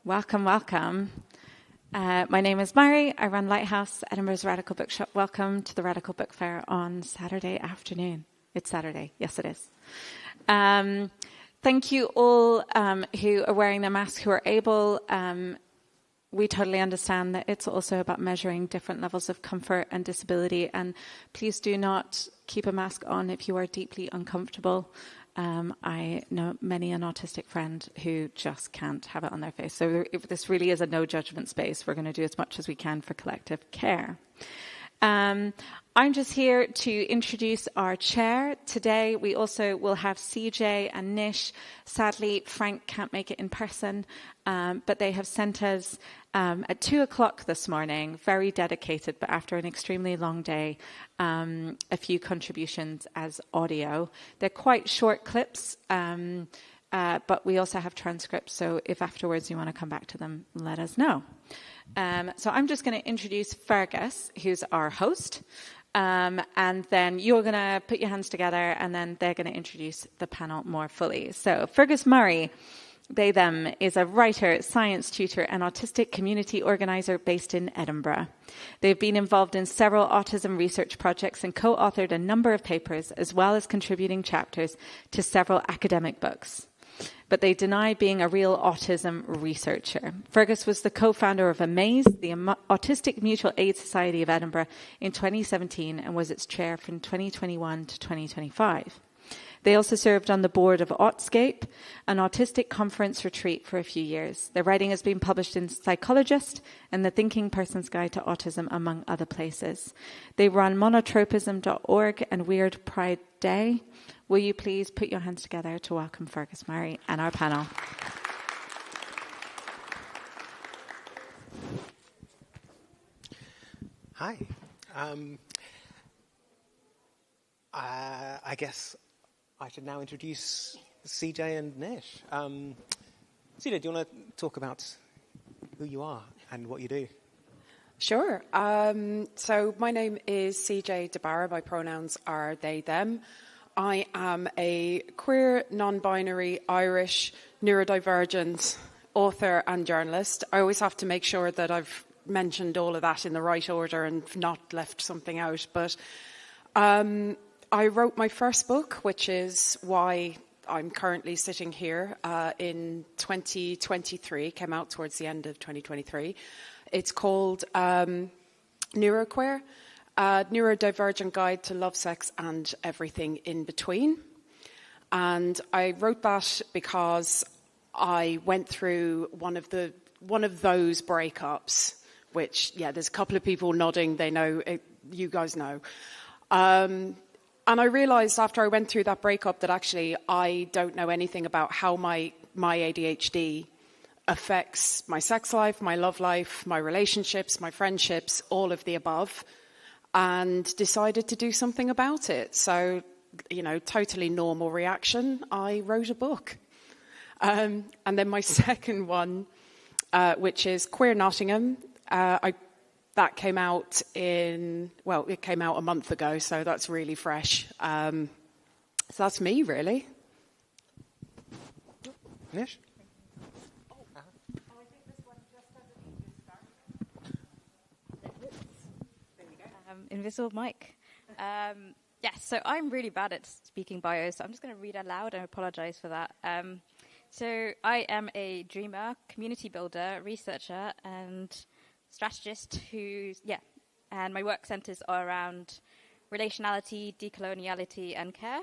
Welcome, welcome. My name is Mary. I run Lighthouse, Edinburgh's Radical Bookshop. Welcome to the Radical Book Fair on Saturday afternoon. It's Saturday. Yes, it is. Thank you all who are wearing their masks, who are able. We totally understand that it's also about measuring different levels of comfort and disability. And please do not keep a mask on if you are deeply uncomfortable. I know many an autistic friend who just can't have it on their face. So if this really is a no judgment space. We're going to do as much as we can for collective care. I'm just here to introduce our chair. Today we also will have CJ and Nish. Sadly, Frank can't make it in person, but they have sent us at 2:00 this morning, very dedicated, but after an extremely long day, a few contributions as audio. They're quite short clips, but we also have transcripts, so if afterwards you want to come back to them, let us know. So I'm just going to introduce Fergus, who's our host, and then you're going to put your hands together, and then they're going to introduce the panel more fully. So Fergus Murray, they, them, is a writer, science tutor, and autistic community organizer based in Edinburgh. They've been involved in several autism research projects and co-authored a number of papers, as well as contributing chapters to several academic books. But they deny being a real autism researcher. Fergus was the co-founder of AMAZE, the Autistic Mutual Aid Society of Edinburgh, in 2017 and was its chair from 2021 to 2025. They also served on the board of Autscape, an autistic conference retreat, for a few years. Their writing has been published in Psychologist and The Thinking Person's Guide to Autism, among other places. They run monotropism.org and Weird Pride Day. Will you please put your hands together to welcome Fergus Murray and our panel? Hi. I guess I should now introduce CJ and Nish. CJ, do you want to talk about who you are and what you do? Sure. So my name is CJ DeBarra. My pronouns are they, them. I am a queer, non-binary, Irish, neurodivergent author and journalist. I always have to make sure that I've mentioned all of that in the right order and not left something out. But I wrote my first book, which is why I'm currently sitting here, in 2023, came out towards the end of 2023. It's called Neuroqueer, Neurodivergent Guide to Love, Sex and Everything in Between. And I wrote that because I went through one of those breakups, which, yeah, there's a couple of people nodding, they know, you guys know. And I realised after I went through that breakup that actually I don't know anything about how my ADHD affects my sex life, my love life, my relationships, my friendships, all of the above, and decided to do something about it. So, you know, totally normal reaction. I wrote a book. And then my second one, which is Queer Nottingham, that came out it came out a month ago, so that's really fresh. So that's me, really. Nish? I think this one just underneath this star. There we go. Invisible mic. Yes, so I'm really bad at speaking bios, so I'm just going to read out loud and apologize for that. So I am a dreamer, community builder, researcher, and strategist and my work centers around relationality, decoloniality, and care.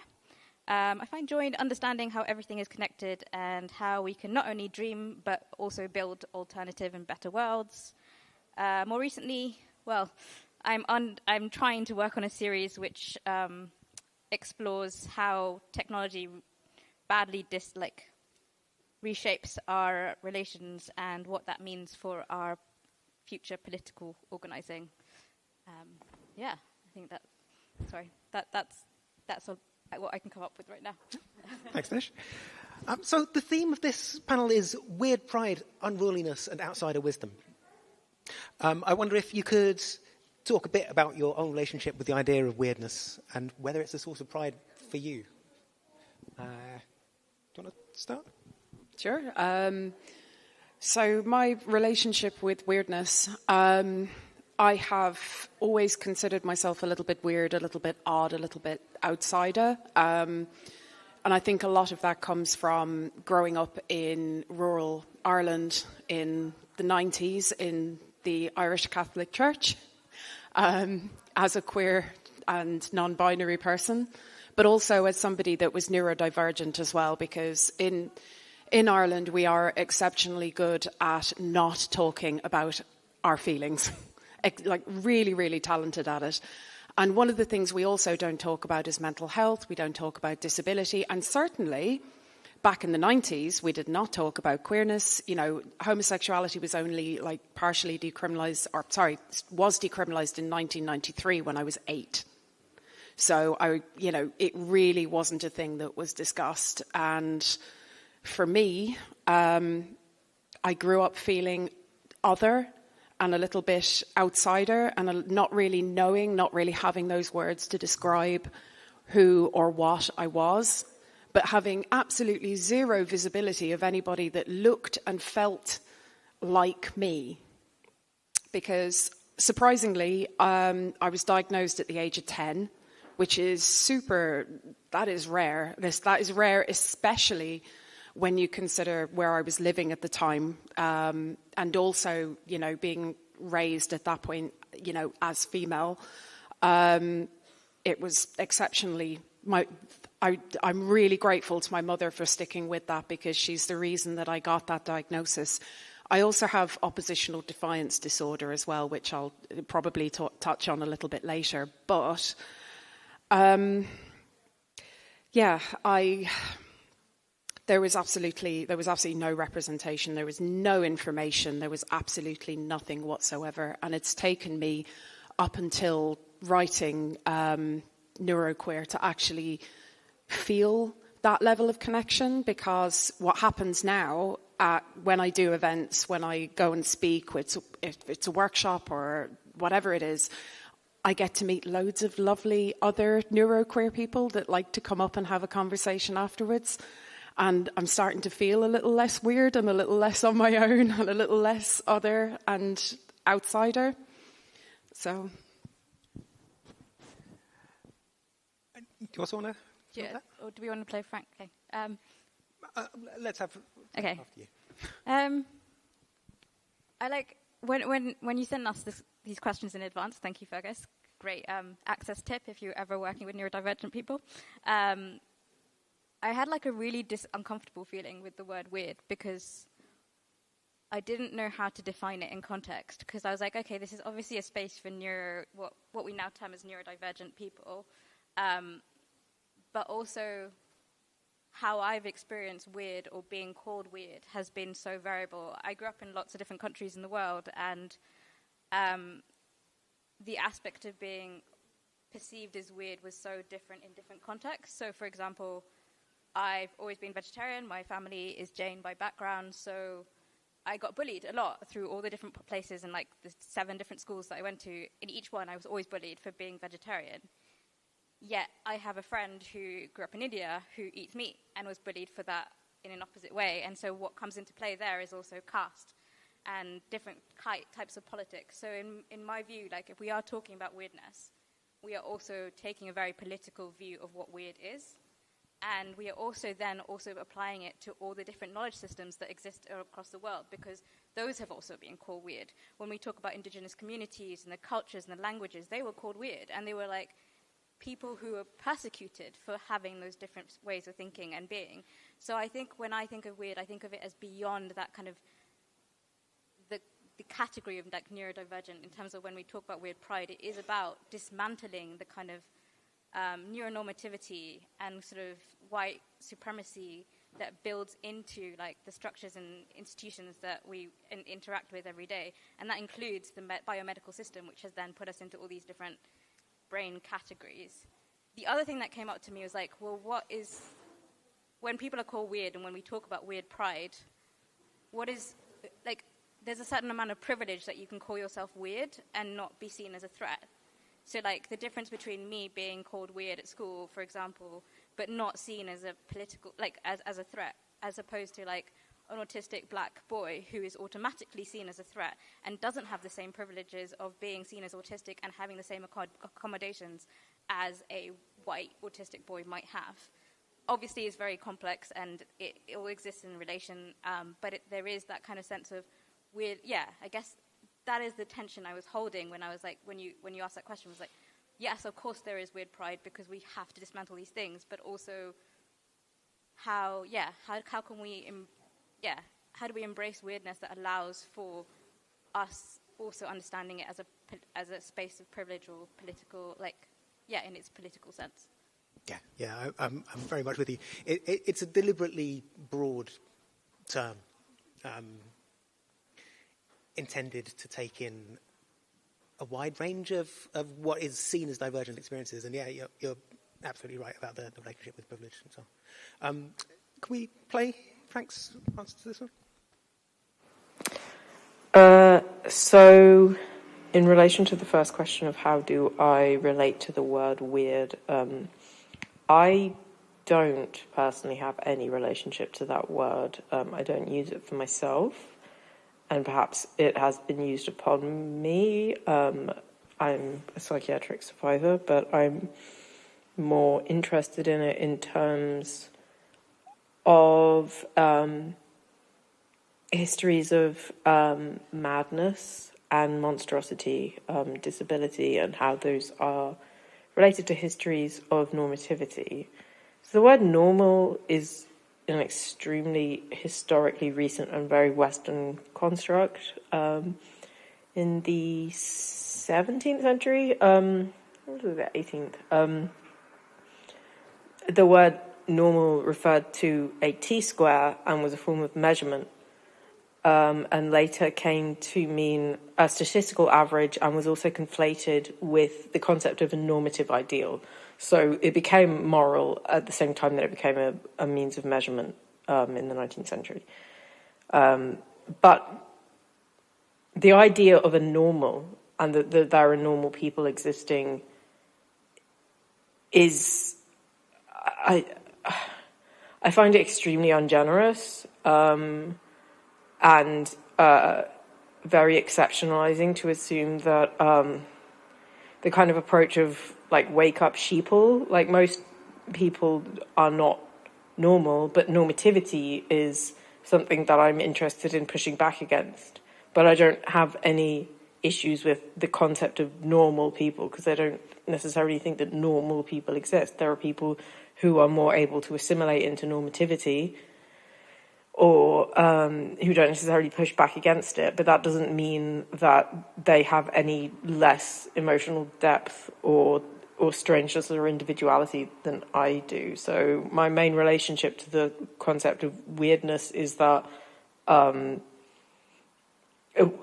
I find joy in understanding how everything is connected and how we can not only dream but also build alternative and better worlds. More recently, I'm trying to work on a series which explores how technology badly reshapes our relations and what that means for our future political organising. I think that's what I can come up with right now. Thanks, Nish. So the theme of this panel is weird pride, unruliness, and outsider wisdom. I wonder if you could talk a bit about your own relationship with the idea of weirdness and whether it's a source of pride for you. Do you want to start? Sure. So my relationship with weirdness, I have always considered myself a little bit weird, a little bit odd, a little bit outsider. And I think a lot of that comes from growing up in rural Ireland in the 90s in the Irish Catholic Church as a queer and non-binary person, but also as somebody that was neurodivergent as well, because in Ireland we are exceptionally good at not talking about our feelings. Like really, really talented at it. And one of the things we also don't talk about is mental health. We don't talk about disability. And certainly, back in the 90s, we did not talk about queerness. You know, homosexuality was only like partially decriminalised, was decriminalised in 1993 when I was 8. So, it really wasn't a thing that was discussed. And for me, I grew up feeling other and a little bit outsider and not really knowing, not really having those words to describe who or what I was, but having absolutely zero visibility of anybody that looked and felt like me. Because surprisingly, I was diagnosed at the age of 10, which is that is rare. That is rare, especially when you consider where I was living at the time, and also, being raised at that point, as female. It was exceptionally, I'm really grateful to my mother for sticking with that, because she's the reason that I got that diagnosis. I also have oppositional defiance disorder as well, which I'll probably touch on a little bit later. But, There was absolutely no representation. There was no information. There was absolutely nothing whatsoever. And it's taken me up until writing Neuroqueer to actually feel that level of connection, because what happens now when I do events, when I go and speak, if it's a workshop or whatever it is, I get to meet loads of lovely other neuroqueer people that like to come up and have a conversation afterwards. And I'm starting to feel a little less weird and a little less on my own and a little less other and outsider. So. Do you also want to? Yeah, or do we want to play Frank? Okay. Let's have. Okay. After you. I like when you send us these questions in advance. Thank you, Fergus. Great access tip if you're ever working with neurodivergent people. I had like a really uncomfortable feeling with the word weird, because I didn't know how to define it in context, because I was like, okay, this is obviously a space for what we now term as neurodivergent people, but also how I've experienced weird or being called weird has been so variable. I grew up in lots of different countries in the world, and the aspect of being perceived as weird was so different in different contexts. So, for example, I've always been vegetarian. My family is Jain by background, so I got bullied a lot through all the different places and like the 7 different schools that I went to. In each one, I was always bullied for being vegetarian. Yet I have a friend who grew up in India who eats meat and was bullied for that in an opposite way. And so what comes into play there is also caste and different types of politics. So in my view, like if we are talking about weirdness, we are also taking a very political view of what weird is. And we are also applying it to all the different knowledge systems that exist across the world, because those have also been called weird. When we talk about indigenous communities and the cultures and the languages, they were called weird. And they were like people who were persecuted for having those different ways of thinking and being. So I think when I think of weird, I think of it as beyond that kind of the category of like neurodivergent in terms of when we talk about weird pride. It is about dismantling the kind of neuronormativity and sort of white supremacy that builds into like the structures and institutions that we interact with every day. And that includes the biomedical system, which has then put us into all these different brain categories. The other thing that came up to me was like, well, when people are called weird and when we talk about weird pride, what is, like, there's a certain amount of privilege that you can call yourself weird and not be seen as a threat. So, like, the difference between me being called weird at school, for example, but not seen as a political, like, as a threat, as opposed to, like, an autistic black boy who is automatically seen as a threat and doesn't have the same privileges of being seen as autistic and having the same accommodations as a white autistic boy might have. Obviously, it's very complex and it all exists in relation, but there is that kind of sense of weird, I guess that is the tension I was holding when I was like, when you asked that question, was like, yes, of course there is weird pride because we have to dismantle these things, but also how can we, how do we embrace weirdness that allows for us also understanding it as a space of privilege or political, in its political sense? I'm very much with you. It's a deliberately broad term intended to take in a wide range of what is seen as divergent experiences. And you're absolutely right about the relationship with privilege and so on. Can we play Frank's answer to this one? So in relation to the first question of how do I relate to the word weird, I don't personally have any relationship to that word. I don't use it for myself, and perhaps it has been used upon me. I'm a psychiatric survivor, but I'm more interested in it in terms of histories of madness and monstrosity, disability, and how those are related to histories of normativity. So the word normal is an extremely historically recent and very Western construct. In the 17th century, what was it, the 18th? The word normal referred to a T-square and was a form of measurement, and later came to mean a statistical average and was also conflated with the concept of a normative ideal. So it became moral at the same time that it became a means of measurement in the 19th century. But the idea of a normal and that there are normal people existing is... I find it extremely ungenerous and very exceptionalizing to assume that the kind of approach of wake up sheeple, most people are not normal, but normativity is something that I'm interested in pushing back against. But I don't have any issues with the concept of normal people because I don't necessarily think that normal people exist. There are people who are more able to assimilate into normativity or who don't necessarily push back against it, but that doesn't mean that they have any less emotional depth or strangeness or individuality than I do. So my main relationship to the concept of weirdness is that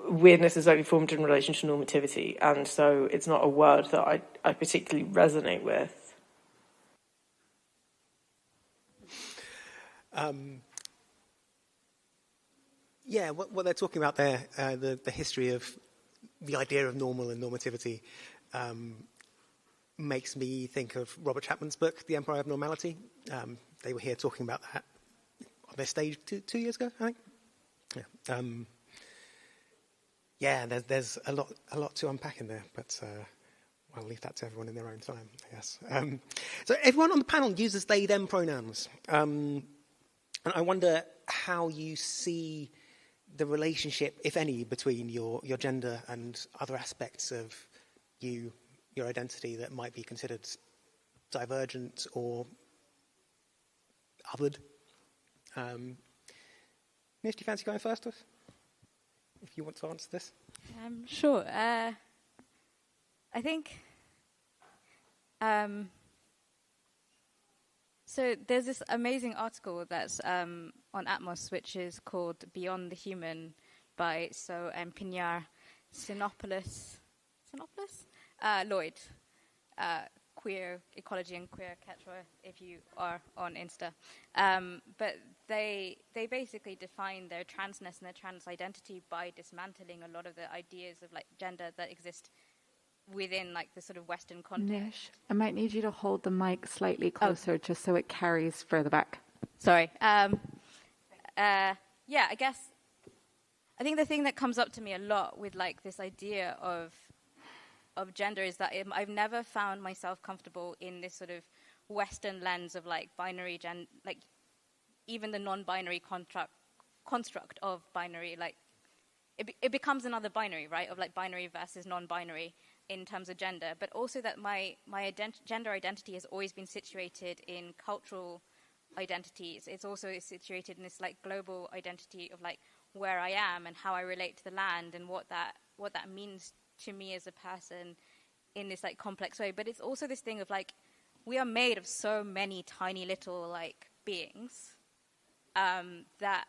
weirdness is only formed in relation to normativity, and so it's not a word that I particularly resonate with. What they're talking about there, the history of the idea of normal and normativity, makes me think of Robert Chapman's book, The Empire of Normality. They were here talking about that on their stage 2 years ago, I think. There's a lot to unpack in there, but I'll leave that to everyone in their own time, I guess. So everyone on the panel uses they, them pronouns. And I wonder how you see the relationship, if any, between your gender and other aspects of your identity that might be considered divergent or othered. Nish, do you fancy going first, if you want to answer this? Sure. I think... So there's this amazing article that's on Atmos, which is called Beyond the Human by Pinar Sinopoulos Lloyd, queer ecology and queer catcher, if you are on Insta. But they basically define their transness and their trans identity by dismantling a lot of the ideas of gender that exist within the sort of Western context. Nish, I might need you to hold the mic slightly closer just so it carries further back. Sorry. yeah, I think the thing that comes up to me a lot with like this idea of gender is that I've never found myself comfortable in this sort of Western lens of like binary like even the non-binary construct of binary, like it becomes another binary, right? Of like binary versus non-binary in terms of gender, but also that my gender identity has always been situated in cultural identities. It's also situated in this like global identity of like where I am and how I relate to the land and what that means to me as a person in this like complex way. But it's also this thing of like we are made of so many tiny little like beings that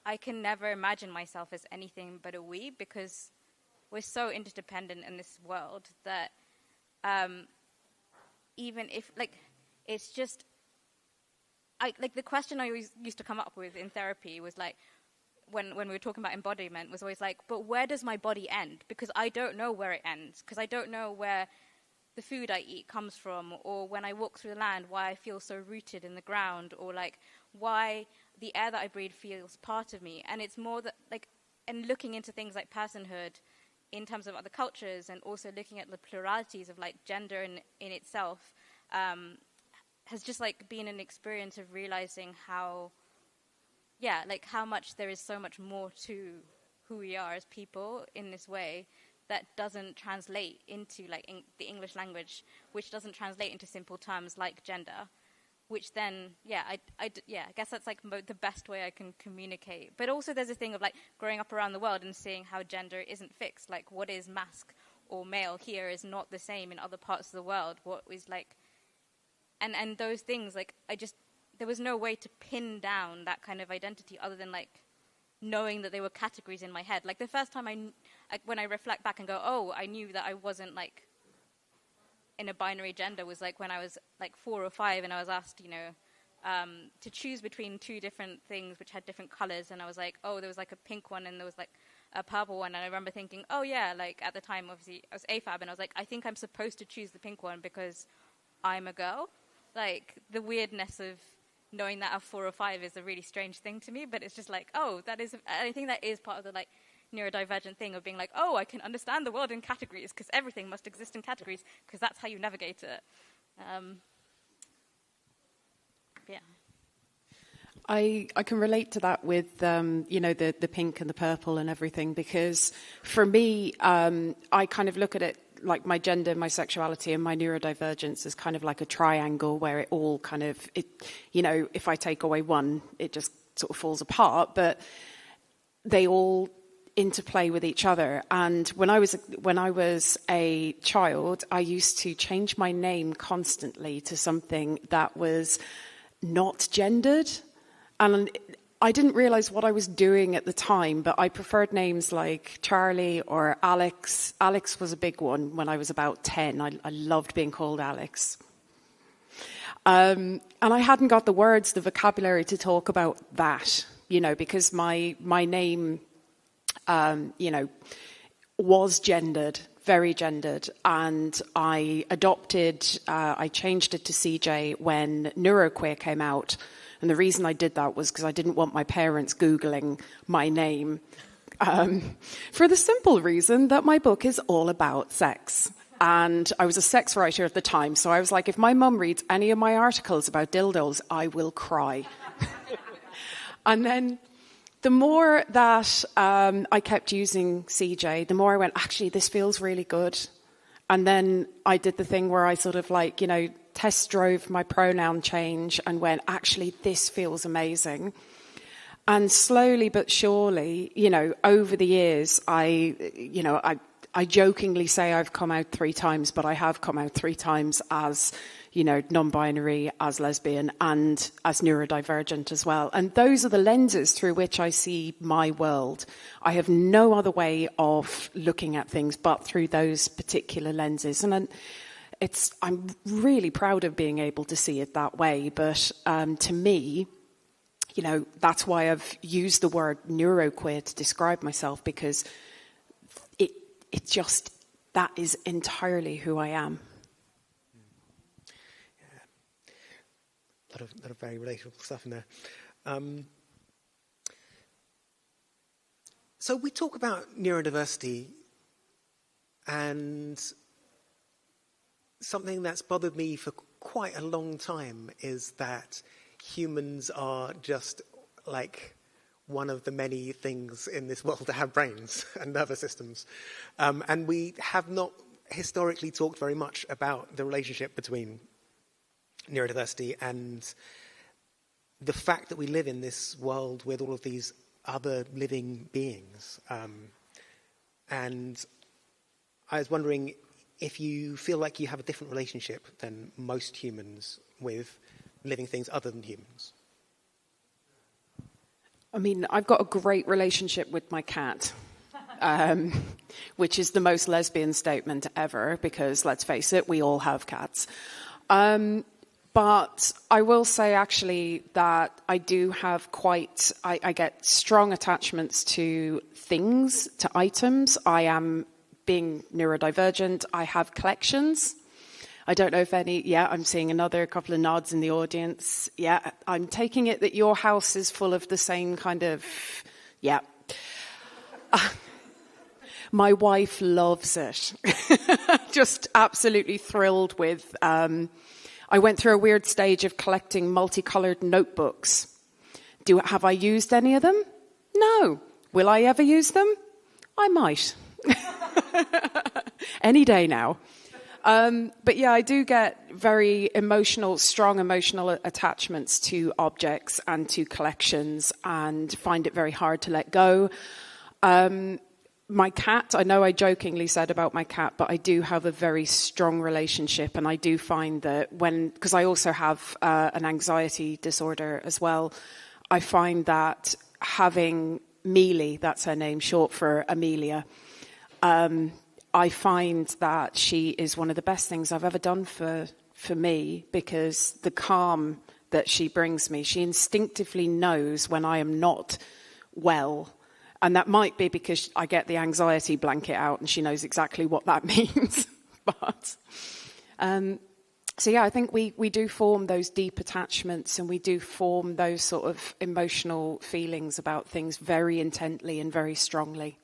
I can never imagine myself as anything but a we, because we're so interdependent in this world that even if like it's just like the question I always used to come up with in therapy was like when we were talking about embodiment was always like, but where does my body end? Because I don't know where it ends, because I don't know where the food I eat comes from, or when I walk through the land, why I feel so rooted in the ground, or like why the air that I breathe feels part of me. And it's more that like, and looking into things like personhood in terms of other cultures, and also looking at the pluralities of like gender in itself, has just like been an experience of realizing how much there is so much more to who we are as people in this way that doesn't translate into like the English language, which doesn't translate into simple terms like gender, which then, I guess that's like the best way I can communicate. But also there's a thing of like growing up around the world and seeing how gender isn't fixed. Like what is masc or male here is not the same in other parts of the world. What is like, and those things, like there was no way to pin down that kind of identity other than like knowing that they were categories in my head. Like the first time when I reflect back and go, oh, I knew that I wasn't like in a binary gender was like when I was like 4 or 5 and I was asked, to choose between 2 different things which had different colors. And I was like, oh, there was like a pink one and there was like a purple one. And I remember thinking, oh yeah, like at the time, obviously I was AFAB and I was like, I think I'm supposed to choose the pink one because I'm a girl. Like the weirdness of knowing that at 4 or 5 is a really strange thing to me, but it's just like, oh, I think that is part of the like neurodivergent thing of being like, oh, I can understand the world in categories because everything must exist in categories because that's how you navigate it. Yeah. I can relate to that with, the pink and the purple and everything, because for me, I kind of look at it like my gender, my sexuality, and my neurodivergence is kind of like a triangle where it all kind of, if I take away one, it just sort of falls apart, but they all interplay with each other. And when I was a child, I used to change my name constantly to something that was not gendered. And I didn't realize what I was doing at the time, but I preferred names like Charlie or Alex. Alex was a big one when I was about 10. I loved being called Alex. And I hadn't got the words, the vocabulary to talk about that, because my name, was gendered, very gendered. And I changed it to CJ when neuroqueer came out. And the reason I did that was because I didn't want my parents Googling my name, for the simple reason that my book is all about sex. And I was a sex writer at the time, so I was like, if my mum reads any of my articles about dildos, I will cry. And then the more that I kept using CJ, the more I went, actually, this feels really good. And then I did the thing where I sort of like, test drove my pronoun change and went, actually, this feels amazing. And slowly but surely, over the years, I jokingly say I've come out 3 times, but I have come out 3 times as, non-binary, as lesbian, and as neurodivergent as well. And those are the lenses through which I see my world. I have no other way of looking at things but through those particular lenses. And I'm really proud of being able to see it that way. But to me, that's why I've used the word neuroqueer to describe myself, because it's just, that is entirely who I am. Yeah. A lot of very relatable stuff in there. So we talk about neurodiversity, and something that's bothered me for quite a long time is that humans are just like one of the many things in this world that have brains and nervous systems. And we have not historically talked very much about the relationship between neurodiversity and the fact that we live in this world with all of these other living beings. And I was wondering if you feel like you have a different relationship than most humans with living things other than humans. I mean, I've got a great relationship with my cat, which is the most lesbian statement ever, because let's face it, we all have cats. But I will say actually that I do have I get strong attachments to things, to items. I am being neurodivergent. I have collections. I don't know if I'm seeing another couple of nods in the audience. Yeah, I'm taking it that your house is full of the same kind of, yeah. My wife loves it. Just absolutely thrilled with, I went through a weird stage of collecting multicolored notebooks. Have I used any of them? No. Will I ever use them? I might. Any day now. But yeah, I do get very strong emotional attachments to objects and to collections, and find it very hard to let go. My cat, I know I jokingly said about my cat, but I do have a very strong relationship, and I do find that because I also have an anxiety disorder as well, I find that having Mealy, that's her name, short for Amelia, I find that she is one of the best things I've ever done for me, because the calm that she brings me, she instinctively knows when I am not well. And that might be because I get the anxiety blanket out and she knows exactly what that means. But so yeah, I think we do form those deep attachments, and we do form those sort of emotional feelings about things very intently and very strongly.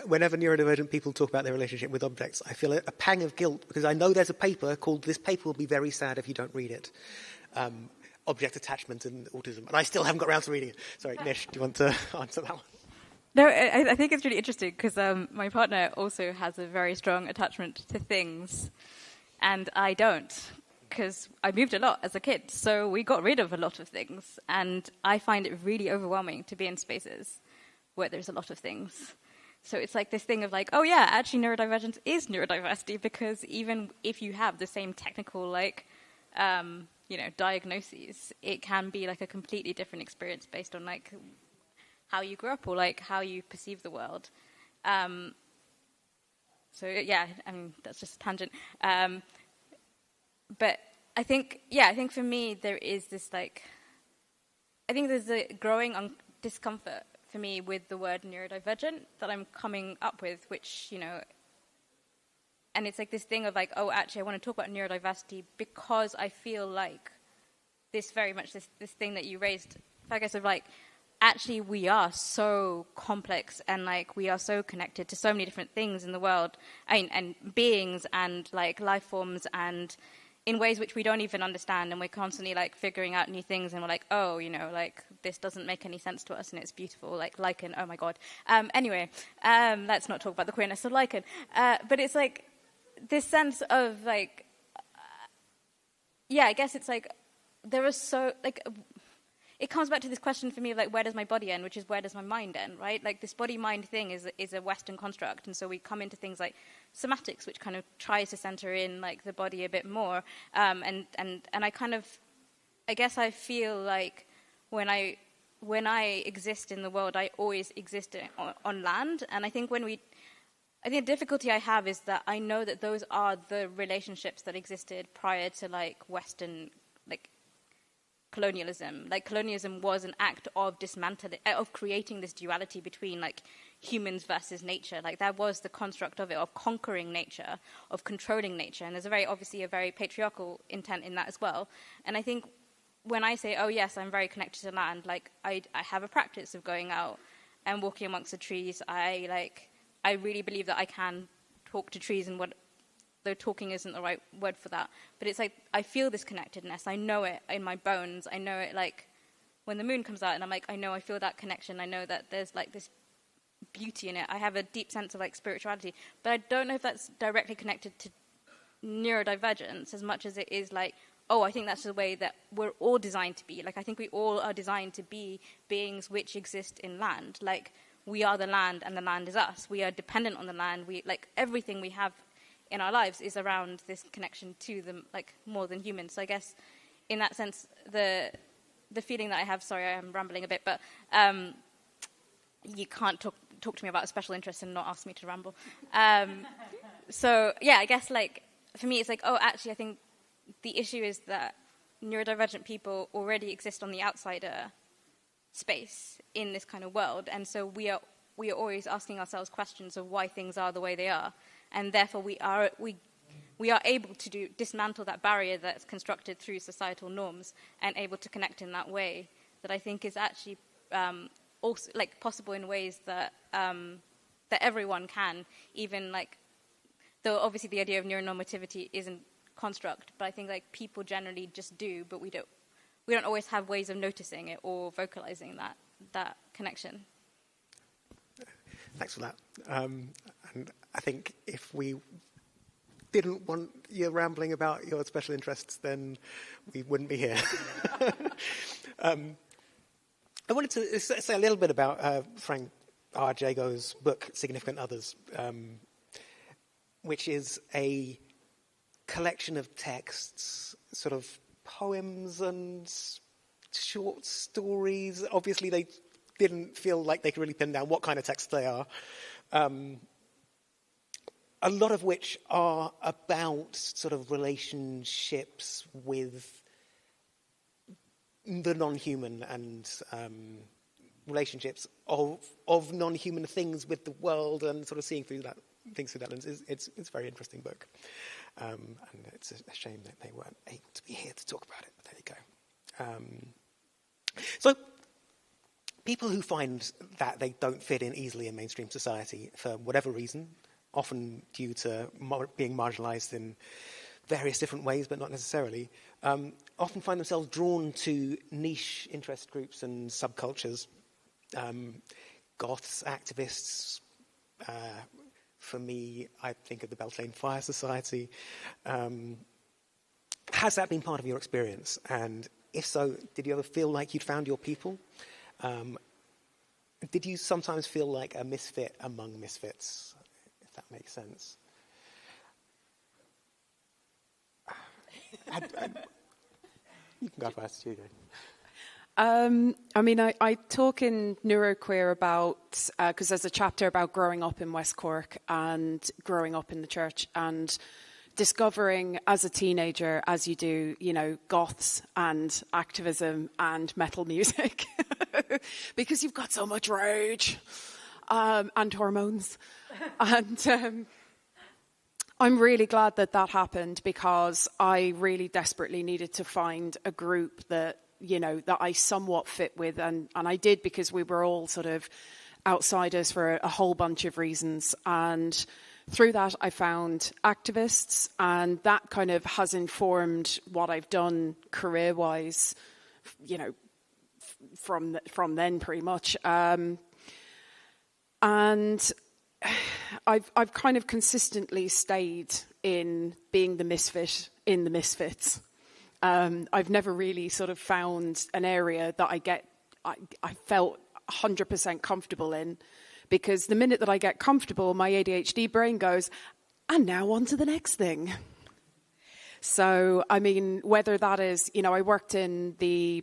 Whenever neurodivergent people talk about their relationship with objects, I feel a pang of guilt, because I know there's a paper called "This Paper Will Be Very Sad If You Don't Read It." Object attachment and autism. And I still haven't got around to reading it. Sorry, Nish, do you want to answer that one? No, I think it's really interesting, because my partner also has a very strong attachment to things, and I don't, because I moved a lot as a kid, so we got rid of a lot of things, and I find it really overwhelming to be in spaces where there's a lot of things. So it's like this thing of like, oh yeah, actually neurodivergence is neurodiversity, because even if you have the same technical diagnoses, it can be like a completely different experience based on like how you grew up or like how you perceive the world. So yeah, I mean, that's just a tangent. But I think for me there is this I think there's a growing discomfort for me with the word neurodivergent that I'm coming up with, which, and it's like this thing of like, oh, actually I want to talk about neurodiversity because I feel like this very much, this thing that you raised, I guess, of like, actually we are so complex and like we are so connected to so many different things in the world, and beings and like life forms, and in ways which we don't even understand, and we're constantly like figuring out new things, and we're like, oh, like this doesn't make any sense to us, and it's beautiful, like lichen, oh my god. Anyway, let's not talk about the queerness of lichen. But it's like this sense of like, I guess it's like there is so like. It comes back to this question for me of like, where does my body end, which is where does my mind end, right? Like this body-mind thing is a Western construct, and so we come into things like somatics, which kind of tries to center in like the body a bit more, and I kind of, I guess I feel like when I exist in the world, I always exist on land, and I think the difficulty I have is that I know that those are the relationships that existed prior to like Western like colonialism. Like colonialism was an act of dismantling, of creating this duality between like humans versus nature. Like that was the construct of it, of conquering nature, of controlling nature. And there's obviously a very patriarchal intent in that as well. And I think when I say, oh yes, I'm very connected to land, like I have a practice of going out and walking amongst the trees. I really believe that I can talk to trees, and though talking isn't the right word for that, but it's like I feel this connectedness. I know it in my bones. I know it like when the moon comes out, and I'm like, I feel that connection. I know that there's like this beauty in it. I have a deep sense of like spirituality, but I don't know if that's directly connected to neurodivergence as much as it is like, oh, I think that's the way that we're all designed to be. Like, I think we all are designed to be beings which exist in land. Like, we are the land and the land is us. We are dependent on the land. Like, everything we have in our lives is around this connection to them, like, more than humans. So I guess in that sense, the feeling that I have, sorry, I am rambling a bit, but you can't talk to me about a special interest and not ask me to ramble. So, yeah, I guess, like, for me, it's like, oh, actually, I think the issue is that neurodivergent people already exist on the outsider space in this kind of world, and so we are always asking ourselves questions of why things are the way they are, and therefore we are able to dismantle that barrier that's constructed through societal norms and able to connect in that way that I think is actually also like possible in ways that that everyone can, even like, though obviously the idea of neuronormativity isn't construct, but I think like people generally just do, but we don't always have ways of noticing it or vocalizing that connection. Thanks for that. And I think if we didn't want you rambling about your special interests, then we wouldn't be here. I wanted to say a little bit about Frank R. Jago's book, Significant Others, which is a collection of texts, sort of poems and short stories. Obviously, they didn't feel like they could really pin down what kind of texts they are. A lot of which are about sort of relationships with the non-human and relationships of non-human things with the world, and sort of seeing things through that lens. It's a very interesting book. And it's a shame that they weren't able to be here to talk about it, but there you go. So people who find that they don't fit in easily in mainstream society for whatever reason, often due to being marginalized in various different ways, but not necessarily, often find themselves drawn to niche interest groups and subcultures. Goths, activists. For me, I think of the Beltane Fire Society. Has that been part of your experience? And if so, did you ever feel like you'd found your people? Did you sometimes feel like a misfit among misfits, if that makes sense? You can go first, Hugo. I mean, I talk in Neuroqueer about, because there's a chapter about growing up in West Cork and growing up in the church and discovering as a teenager, as you do, you know, goths and activism and metal music, because you've got so much rage and hormones. And I'm really glad that happened, because I really desperately needed to find a group that, you know, that I somewhat fit with, and I did, because we were all sort of outsiders for a whole bunch of reasons. And through that, I found activists, and that kind of has informed what I've done career-wise, you know, from then pretty much. And I've kind of consistently stayed in being the misfit in the misfits. I've never really sort of found an area that I felt 100% comfortable in, because the minute that I get comfortable, my ADHD brain goes, and now on to the next thing. So, I mean, whether that is, you know, I worked in the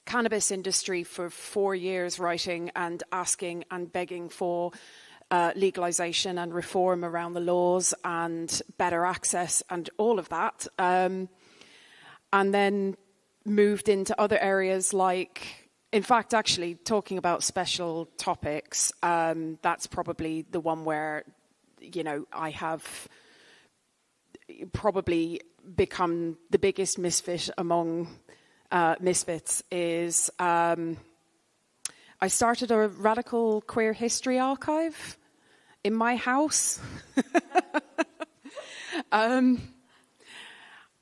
cannabis industry for 4 years, writing and asking and begging for legalization and reform around the laws and better access and all of that. And then moved into other areas like, in fact, actually talking about special topics, that's probably the one where, you know, I have probably become the biggest misfit among misfits is I started a radical queer history archive in my house.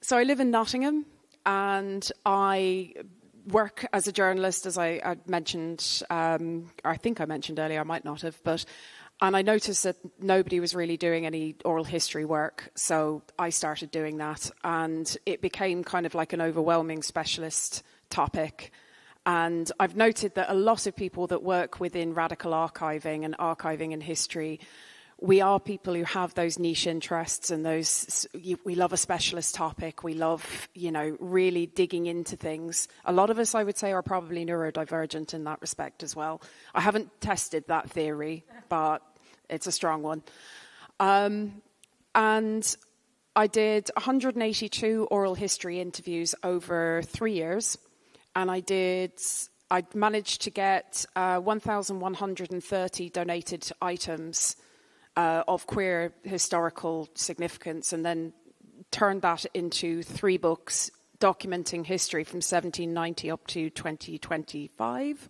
So I live in Nottingham, and I work as a journalist, as I mentioned, I think I mentioned earlier, I might not have, and I noticed that nobody was really doing any oral history work, so I started doing that, and it became kind of like an overwhelming specialist topic. And I've noted that a lot of people that work within radical archiving and archiving in history, we are people who have those niche interests and we love a specialist topic. We love, really digging into things. A lot of us, I would say, are probably neurodivergent in that respect as well. I haven't tested that theory, but it's a strong one. And I did 182 oral history interviews over 3 years. And I managed to get 1,130 donated items of queer historical significance, and then turned that into 3 books documenting history from 1790 up to 2025.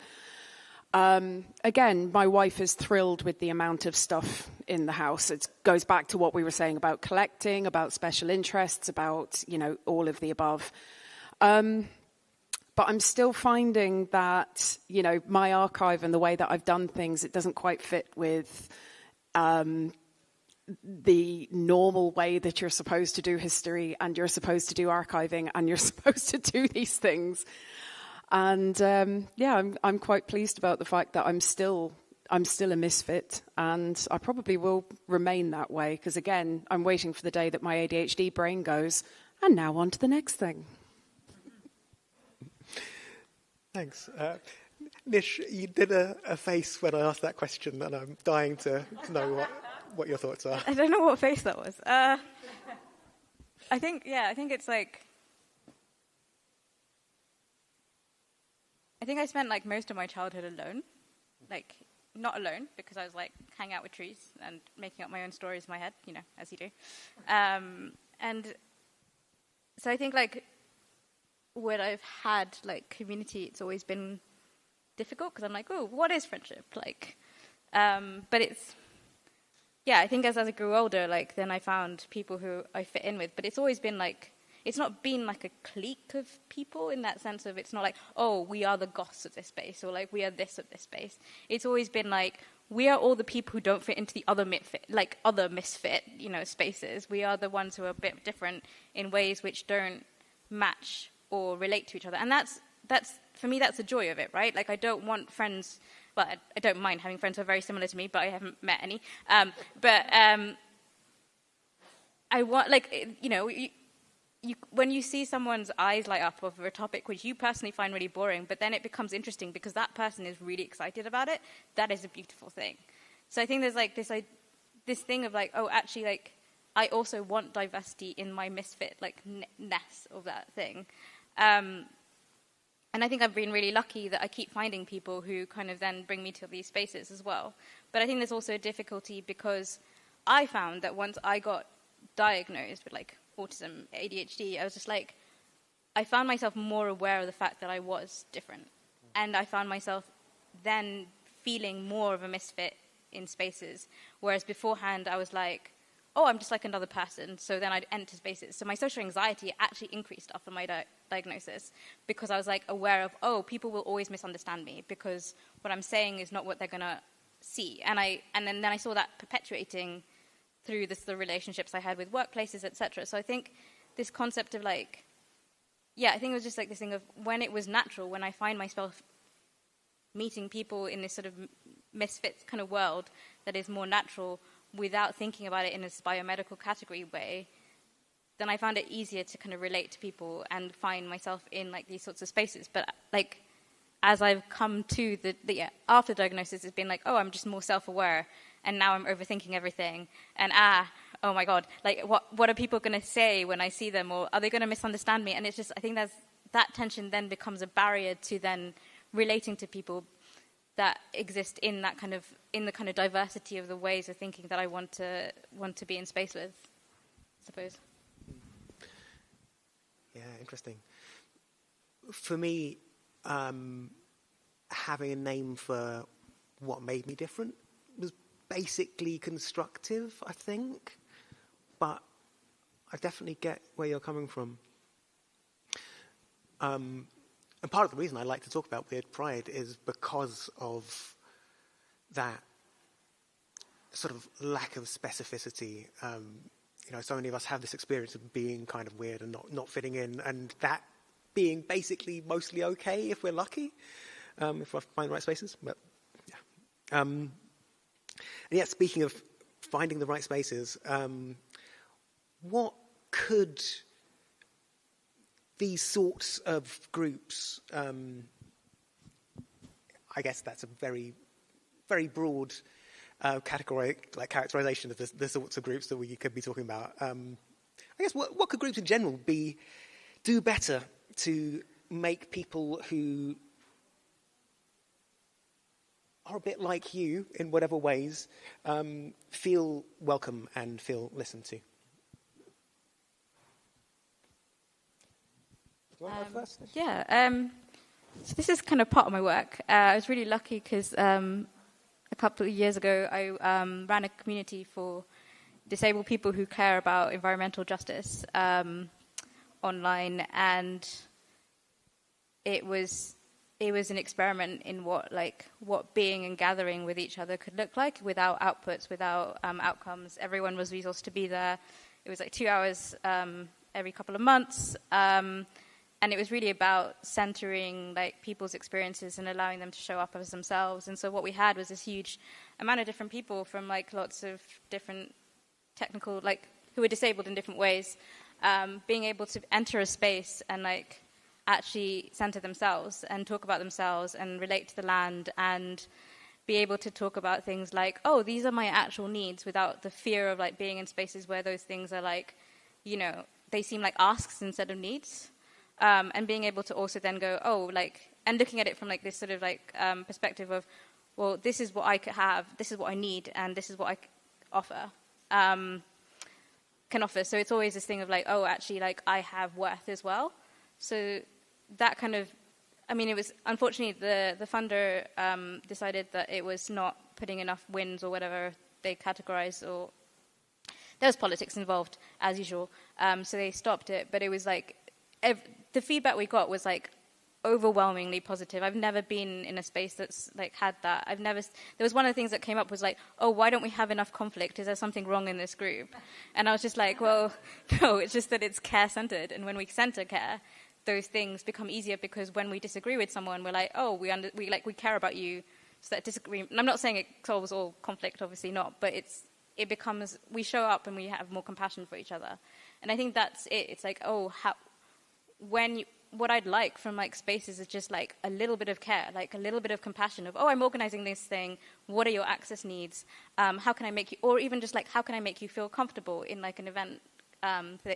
Again, my wife is thrilled with the amount of stuff in the house. It goes back to what we were saying about collecting, about special interests, about, all of the above. But I'm still finding that, my archive and the way that I've done things, it doesn't quite fit with the normal way that you're supposed to do history, and you're supposed to do archiving, and you're supposed to do these things. And I'm quite pleased about the fact that I'm still a misfit, and I probably will remain that way, because again, I'm waiting for the day that my ADHD brain goes, and now on to the next thing. Thanks. Nish, you did a face when I asked that question, and I'm dying to know what your thoughts are. I don't know what face that was. I think it's like... I think I spent most of my childhood alone. Not alone, because I was hanging out with trees and making up my own stories in my head, as you do. And so I think when I've had community, it's always been difficult, because I'm what is friendship? But it's, I think as I grew older, then I found people who I fit in with. But it's always been it's not been a clique of people in that sense of, it's not we are the goths of this space, or we are this of this space. It's always been we are all the people who don't fit into the other misfit, spaces. We are the ones who are a bit different in ways which don't match or relate to each other. And that's for me, that's the joy of it, right? I don't want friends, well, I don't mind having friends who are very similar to me, but I haven't met any. I want, when you see someone's eyes light up over a topic which you personally find really boring, but then it becomes interesting because that person is really excited about it, that is a beautiful thing. So I think there's this thing of actually I also want diversity in my misfit ness of that thing. And I think I've been really lucky that I keep finding people who kind of then bring me to these spaces as well. But I think there's also a difficulty because I found that once I got diagnosed with autism, ADHD, I was just I found myself more aware of the fact that I was different. And I found myself then feeling more of a misfit in spaces. Whereas beforehand I was I'm just another person. So then I'd enter spaces. So my social anxiety actually increased after my diagnosis, because I was aware of, people will always misunderstand me because what I'm saying is not what they're going to see. And then I saw that perpetuating through the relationships I had with workplaces, etc. So I think this concept of I think it was just this thing of when it was natural, when I find myself meeting people in this sort of misfits kind of world that is more natural, without thinking about it in a biomedical category way, then I found it easier to kind of relate to people and find myself in these sorts of spaces. But as I've come to after diagnosis, it's been I'm just more self-aware, and now I'm overthinking everything. And oh my God, what are people going to say when I see them, or are they going to misunderstand me? And it's just, I think that tension then becomes a barrier to then relating to people that exist in the kind of diversity of the ways of thinking that I want to be in space with, I suppose. Yeah, interesting. for me, having a name for what made me different was basically constructive, I think. But I definitely get where you're coming from. And part of the reason I like to talk about weird pride is because of that sort of lack of specificity. So many of us have this experience of being kind of weird and not fitting in, and that being basically mostly okay if we're lucky, if we find the right spaces. But yeah. And yet, speaking of finding the right spaces, what could these sorts of groups, I guess that's a very, very broad characterization of the sorts of groups that we could be talking about. I guess what could groups in general do better to make people who are a bit like you in whatever ways feel welcome and feel listened to? Do you want to go first? Yeah. So this is kind of part of my work. I was really lucky because a couple of years ago I ran a community for disabled people who care about environmental justice online, and it was an experiment in what being and gathering with each other could look like without outputs, without outcomes. Everyone was resourced to be there. It was 2 hours every couple of months. And it was really about centering people's experiences and allowing them to show up as themselves. And so what we had was this huge amount of different people from lots of different technical, who were disabled in different ways, being able to enter a space and actually center themselves and talk about themselves and relate to the land and be able to talk about things like, oh, these are my actual needs, without the fear of being in spaces where those things are they seem like asks instead of needs. And being able to also then go, and looking at it from this sort of perspective of, well, this is what I could have, this is what I need, and this is what I can offer. So it's always this thing of actually, I have worth as well. So that kind of, it was, unfortunately, the funder decided that it was not putting enough wins or whatever they categorized, or there was politics involved, as usual. So they stopped it, but it was the feedback we got was overwhelmingly positive. I've never been in a space that's had that. There was one of the things that came up was oh, why don't we have enough conflict? Is there something wrong in this group? And I was just well, no, it's just that it's care-centered. And when we center care, those things become easier, because when we disagree with someone, we're oh, we care about you. So that disagreement, and I'm not saying it solves all conflict, obviously not, but it becomes, we show up and we have more compassion for each other. And I think that's it. It's what I'd like from spaces is just a little bit of care, a little bit of compassion of, oh, I'm organizing this thing. What are your access needs? How can I make you, or even just how can I make you feel comfortable in an event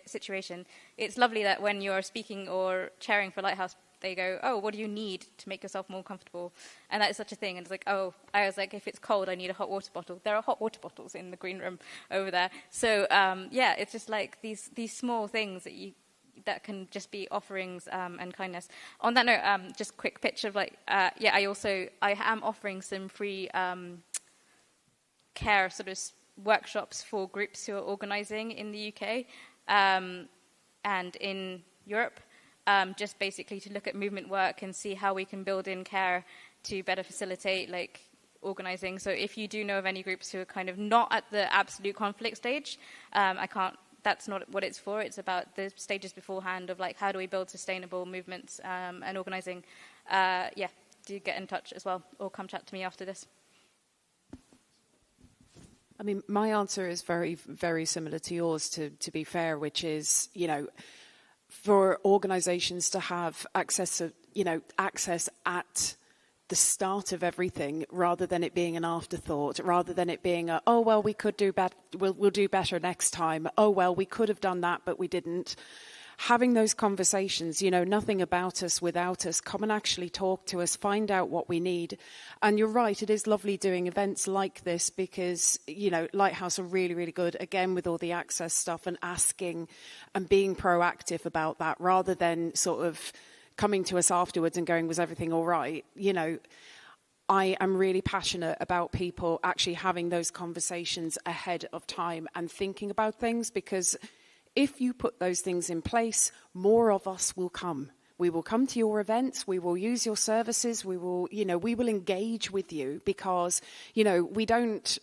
situation? It's lovely that when you're speaking or chairing for Lighthouse, they go, oh, what do you need to make yourself more comfortable? And that is such a thing. And it's oh, I was if it's cold, I need a hot water bottle. There are hot water bottles in the green room over there. So yeah, it's just these small things that can just be offerings and kindness. On that note, just a quick pitch of I am offering some free care sort of workshops for groups who are organizing in the UK and in Europe, just basically to look at movement work and see how we can build in care to better facilitate organizing. So if you do know of any groups who are kind of not at the absolute conflict stage, that's not what it's for. It's about the stages beforehand of how do we build sustainable movements and organizing. Do get in touch as well, or come chat to me after this. My answer is very, very similar to yours, to be fair, which is, for organizations to have access at the start of everything, rather than it being an afterthought, rather than it being oh, well, we could do better, we'll do better next time. Oh, well, we could have done that, but we didn't. Having those conversations, nothing about us without us. Come and actually talk to us, find out what we need. And you're right, it is lovely doing events like this because, Lighthouse are really, really good, again, with all the access stuff and asking and being proactive about that, rather than sort of coming to us afterwards and going, was everything all right? You know, I am really passionate about people actually having those conversations ahead of time and thinking about things, because if you put those things in place, more of us will come. We will come to your events, we will use your services, we will engage with you, because, you know, we don't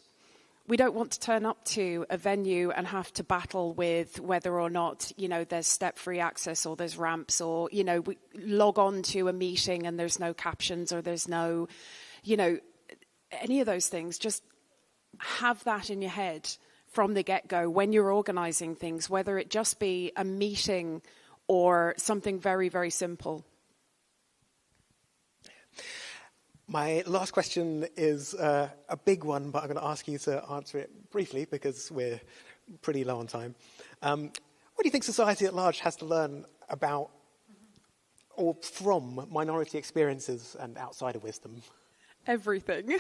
want to turn up to a venue and have to battle with whether or not, you know, there's step-free access or there's ramps, or, you know, we log on to a meeting and there's no captions or there's no, you know, any of those things. Just have that in your head from the get-go when you're organising things, whether it just be a meeting or something very, very simple. My last question is a big one, but I'm going to ask you to answer it briefly because we're pretty low on time. What do you think society at large has to learn about or from minority experiences and outsider wisdom? Everything.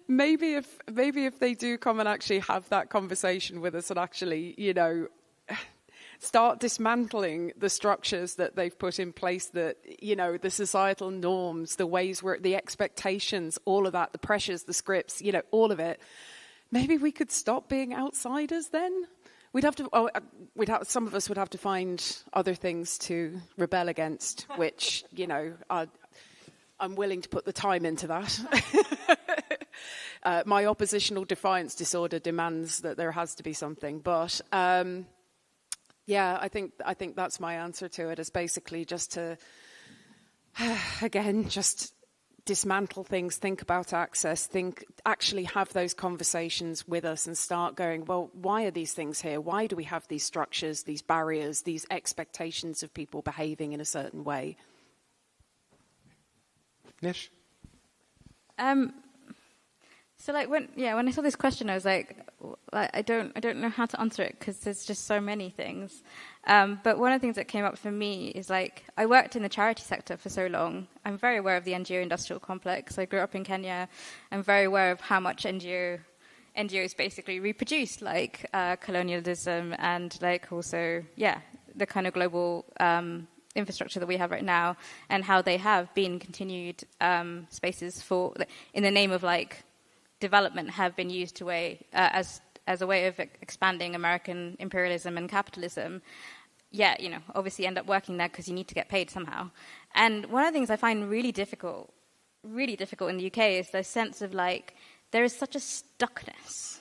Maybe if they do come and actually have that conversation with us and actually, you know, start dismantling the structures that they've put in place, that, you know, the societal norms, the ways where the expectations, all of that, the pressures, the scripts, you know, all of it. Maybe we could stop being outsiders then. Some of us would have to find other things to rebel against, which, you know, I'm willing to put the time into that. My oppositional defiance disorder demands that there has to be something, but yeah, I think that's my answer to it, is basically just to, again, just dismantle things, think about access, actually have those conversations with us and start going, well, why are these things here? Why do we have these structures, these barriers, these expectations of people behaving in a certain way? Nish? So like when I saw this question, I was like, I don't know how to answer it because there's just so many things. But one of the things that came up for me is, like, I worked in the charity sector for so long. I'm very aware of the NGO industrial complex. I grew up in Kenya. I'm very aware of how much NGOs basically reproduce, like colonialism and like also the kind of global infrastructure that we have right now, and how they have been continued spaces for, in the name of like development, have been used to as a way of expanding American imperialism and capitalism. Yeah, you know, obviously end up working there because you need to get paid somehow. And one of the things I find really difficult in the UK is the sense of like, there is such a stuckness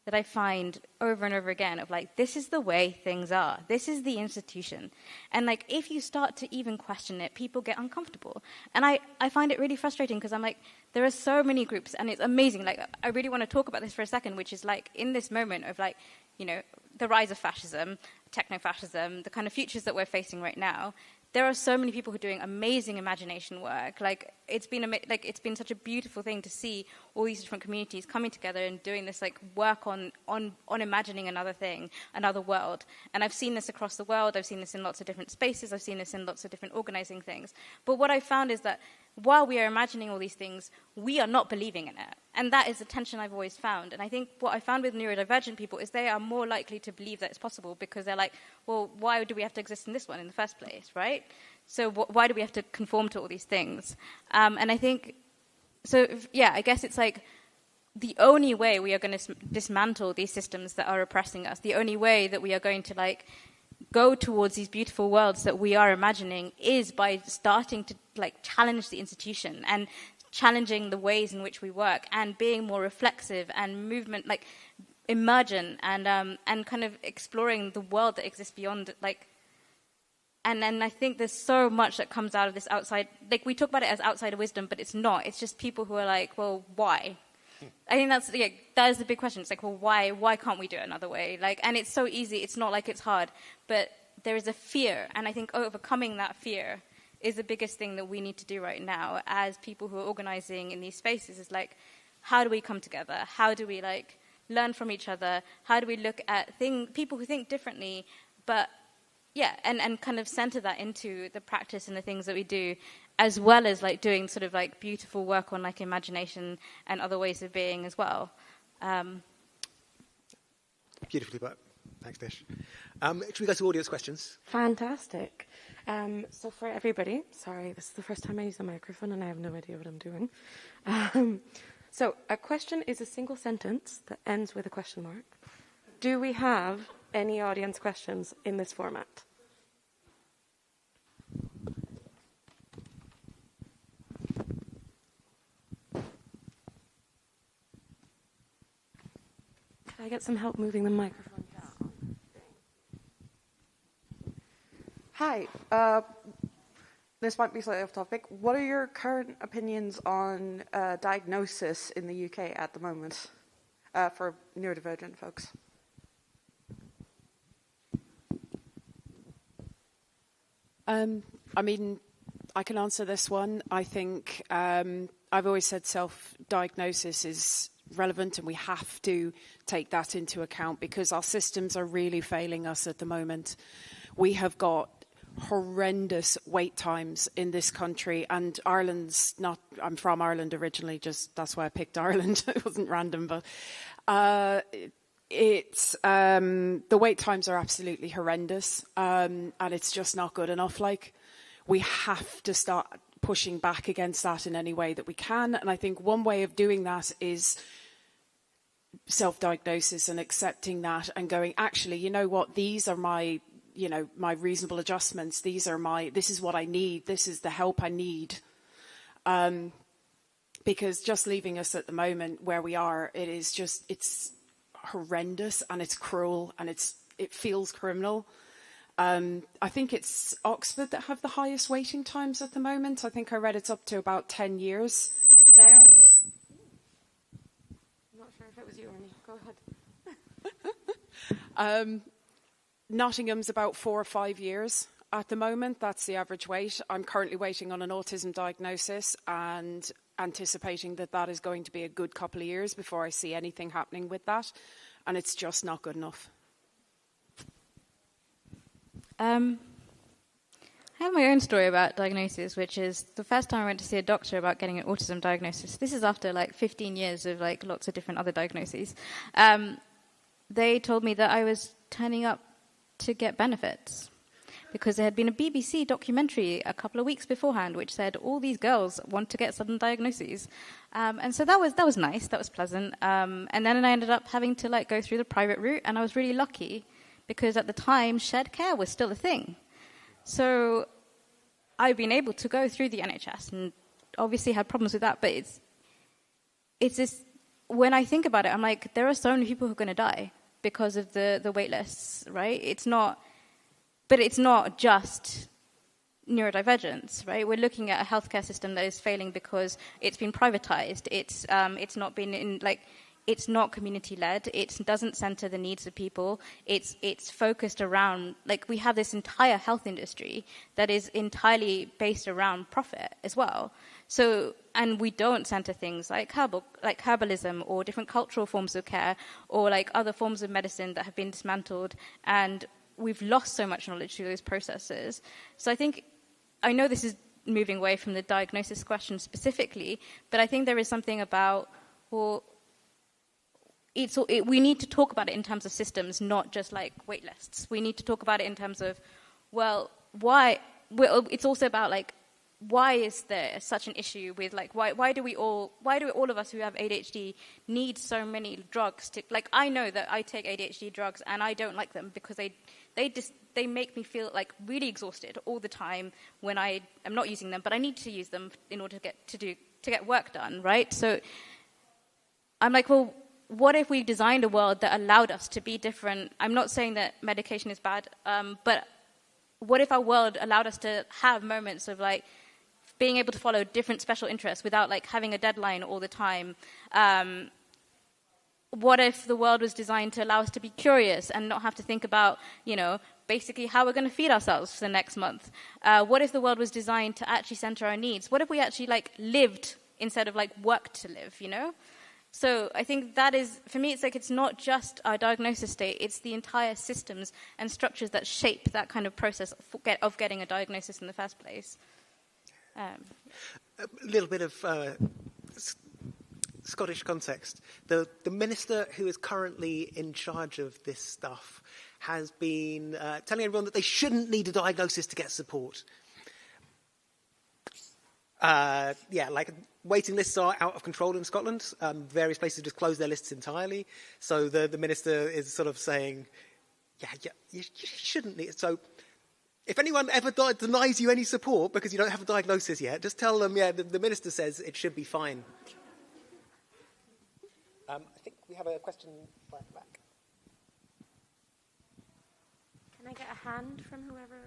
that I find over and over again of like, this is the way things are. This is the institution. And like, if you start to even question it, people get uncomfortable. And I find it really frustrating because I'm like, there are so many groups and it's amazing. Like, I really want to talk about this for a second, which is like, in this moment of like, you know, the rise of fascism, techno-fascism, the kind of futures that we're facing right now, there are so many people who are doing amazing imagination work. Like, it's been such a beautiful thing to see all these different communities coming together and doing this like work on imagining another thing, another world. And I've seen this across the world. I've seen this in lots of different spaces. I've seen this in lots of different organizing things. But what I found is that while we are imagining all these things, we are not believing in it. And that is the tension I've always found. And I think what I found with neurodivergent people is they are more likely to believe that it's possible because they're like, well, why do we have to exist in this one in the first place, right? So why do we have to conform to all these things? And I think, I guess it's like the only way we are going to dismantle these systems that are oppressing us, the only way that we are going to like go towards these beautiful worlds that we are imagining is by starting to like challenge the institution and challenging the ways in which we work and being more reflexive and movement, like emergent and kind of exploring the world that exists beyond, like. And then I think there's so much that comes out of this outside, like we talk about it as outsider wisdom, but it's not. It's just people who are like, well, why? I think that is the big question. It's like, well, why can't we do it another way? Like, and it's so easy. It's not like it's hard, but there is a fear, and I think overcoming that fear is the biggest thing that we need to do right now as people who are organizing in these spaces. Is like, how do we come together? How do we like learn from each other? How do we look at people who think differently, but and kind of center that into the practice and the things that we do, as well as like doing sort of like beautiful work on like imagination and other ways of being as well. Beautifully put. Thanks, Dish. Should we go to audience questions? Fantastic. So for everybody, sorry, this is the first time I use the microphone and I have no idea what I'm doing. So a question is a single sentence that ends with a question mark. Do we have any audience questions in this format? Can I get some help moving the microphone down? Hi. This might be slightly off topic. What are your current opinions on diagnosis in the UK at the moment for neurodivergent folks? I mean, I can answer this one. I think I've always said self-diagnosis is relevant and we have to take that into account because our systems are really failing us at the moment. We have got horrendous wait times in this country, and Ireland's not, I'm from Ireland originally, just that's why I picked Ireland. It wasn't random, but it's the wait times are absolutely horrendous, and it's just not good enough. Like, we have to start pushing back against that in any way that we can, and I think one way of doing that is self-diagnosis and accepting that and going, actually, you know what, these are my reasonable adjustments. This is what I need. This is the help I need. Because just leaving us at the moment where we are, it's horrendous and it's cruel and it feels criminal. I think it's Oxford that have the highest waiting times at the moment. I think I read it's up to about 10 years there. I'm not sure if it was you or me. Go ahead. Nottingham's about 4 or 5 years at the moment. That's the average wait. I'm currently waiting on an autism diagnosis and anticipating that is going to be a good couple of years before I see anything happening with that. And it's just not good enough. I have my own story about diagnosis, which is the first time I went to see a doctor about getting an autism diagnosis. This is after 15 years of lots of different other diagnoses. They told me that I was turning up to get benefits because there had been a BBC documentary a couple of weeks beforehand which said all these girls want to get sudden diagnoses, and so that was nice, that was pleasant, and then I ended up having to go through the private route, and I was really lucky because at the time shared care was still a thing. So I've been able to go through the NHS and obviously had problems with that, but it's this, when I think about it, I'm like, there are so many people who are going to die because of the wait lists, right? It's not just neurodivergence, right? We're looking at a healthcare system that is failing because it's been privatized. It's not been it's not community-led. It doesn't center the needs of people. It's focused around, we have this entire health industry that is entirely based around profit as well. So, and we don't center things like herbalism or different cultural forms of care or other forms of medicine that have been dismantled, and we've lost so much knowledge through those processes. So I know this is moving away from the diagnosis question specifically, but I think there is something about, we need to talk about it in terms of systems, not just wait lists. We need to talk about it in terms of, why? It's also about why is there such an issue with why do all of us who have ADHD need so many drugs to I know that I take ADHD drugs and I don't like them because they make me feel really exhausted all the time when I am not using them, but I need to use them in order to get work done, right? So I'm what if we designed a world that allowed us to be different? I'm not saying that medication is bad, but what if our world allowed us to have moments of being able to follow different special interests without having a deadline all the time? What if the world was designed to allow us to be curious and not have to think about, basically how we're going to feed ourselves for the next month? What if the world was designed to actually center our needs? What if we actually lived instead of worked to live, So I think that is, for me, it's not just our diagnosis state, it's the entire systems and structures that shape that kind of process of getting a diagnosis in the first place. A little bit of Scottish context. The minister who is currently in charge of this stuff has been telling everyone that they shouldn't need a diagnosis to get support. Like waiting lists are out of control in Scotland. Various places just close their lists entirely. So the minister is sort of saying, you shouldn't need it. So if anyone ever denies you any support because you don't have a diagnosis yet, just tell them, the minister says it should be fine. I think we have a question right back. Can I get a hand from whoever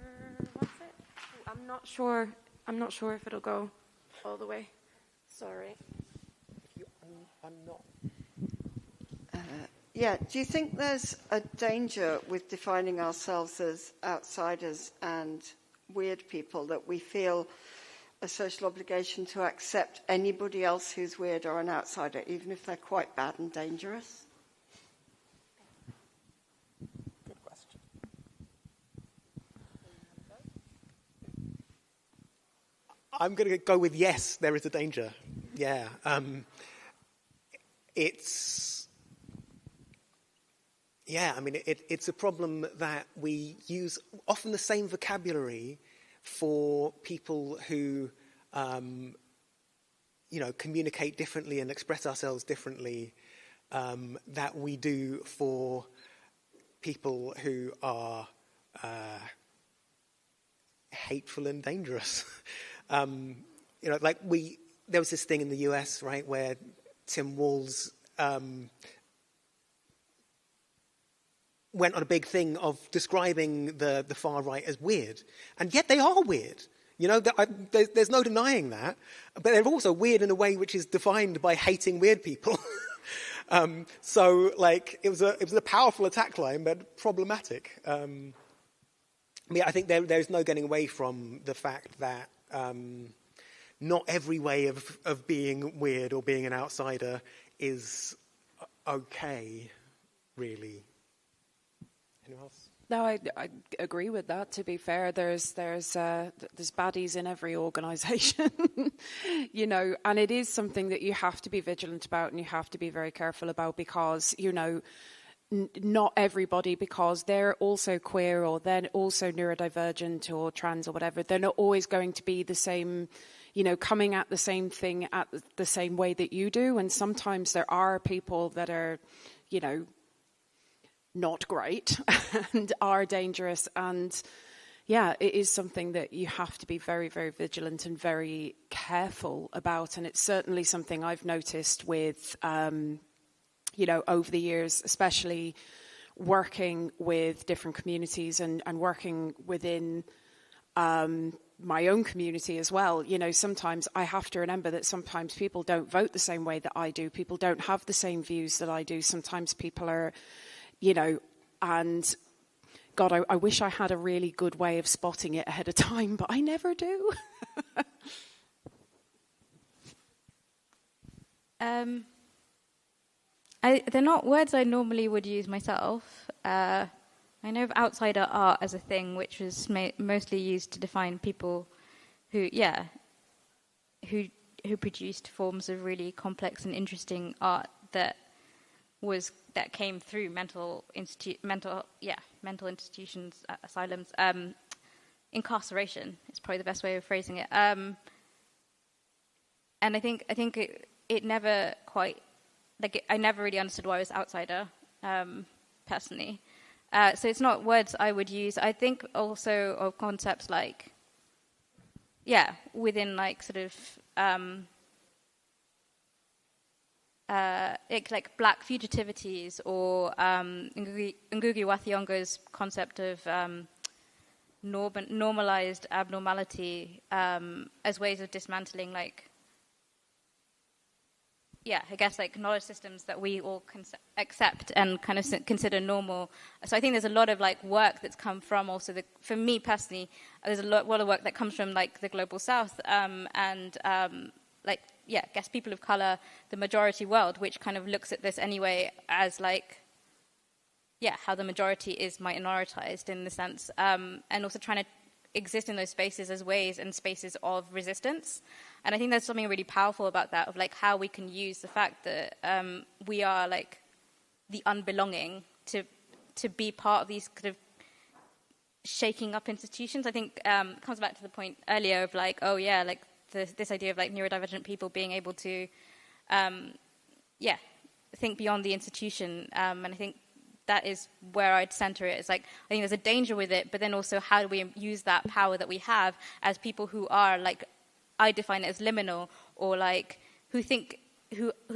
wants it? Oh, I'm not sure if it'll go all the way. Sorry. I'm not. Do you think there's a danger with defining ourselves as outsiders and weird people, that we feel a social obligation to accept anybody else who's weird or an outsider, even if they're quite bad and dangerous? Good question. I'm going to go with yes, there is a danger. Yeah. It's a problem that we use often the same vocabulary for people who, communicate differently and express ourselves differently that we do for people who are hateful and dangerous. There was this thing in the US, right, where Tim Walz went on a big thing of describing the far right as weird. And yet they are weird. There's no denying that. But they're also weird in a way which is defined by hating weird people. It was a powerful attack line, but problematic. I think there's no getting away from the fact that not every way of being weird or being an outsider is okay, really. Anyone else? No, I agree with that. To be fair, there's baddies in every organisation, and it is something that you have to be vigilant about and you have to be very careful about, because not everybody, because they're also queer or they're also neurodivergent or trans or whatever, they're not always going to be the same, coming at the same thing at the same way that you do. And sometimes there are people that are, not great and are dangerous. And it is something that you have to be very, very vigilant and very careful about. And it's certainly something I've noticed with, over the years, especially working with different communities and working within my own community as well. Sometimes I have to remember that sometimes people don't vote the same way that I do. People don't have the same views that I do. Sometimes people are, and God, I wish I had a really good way of spotting it ahead of time, but I never do. They're not words I normally would use myself. I know of outsider art as a thing, which was mostly used to define people who produced forms of really complex and interesting art that came through mental institutions, asylums, incarceration is probably the best way of phrasing it. And I think it never quite, I never really understood why I was outsider, personally. So it's not words I would use. I think also of concepts like, within sort of, like black fugitivities or Ngugi wa Thiong'o's concept of normalized abnormality as ways of dismantling I guess knowledge systems that we all accept and kind of consider normal. So I think there's a lot of work that's come from also for me personally, there's a lot of work that comes from the global south and I guess people of color, the majority world, which kind of looks at this anyway as how the majority is minoritized in the sense, and also trying to exist in those spaces as ways and spaces of resistance. And I think there's something really powerful about that, of how we can use the fact that we are the unbelonging to to be part of these kind of shaking up institutions. I think it comes back to the point earlier of like, oh yeah, like this idea of like neurodivergent people being able to, think beyond the institution. And I think that is where I'd center it. It's like, I think there's a danger with it, but then also how do we use that power that we have as people who are like, I define it as liminal, or like who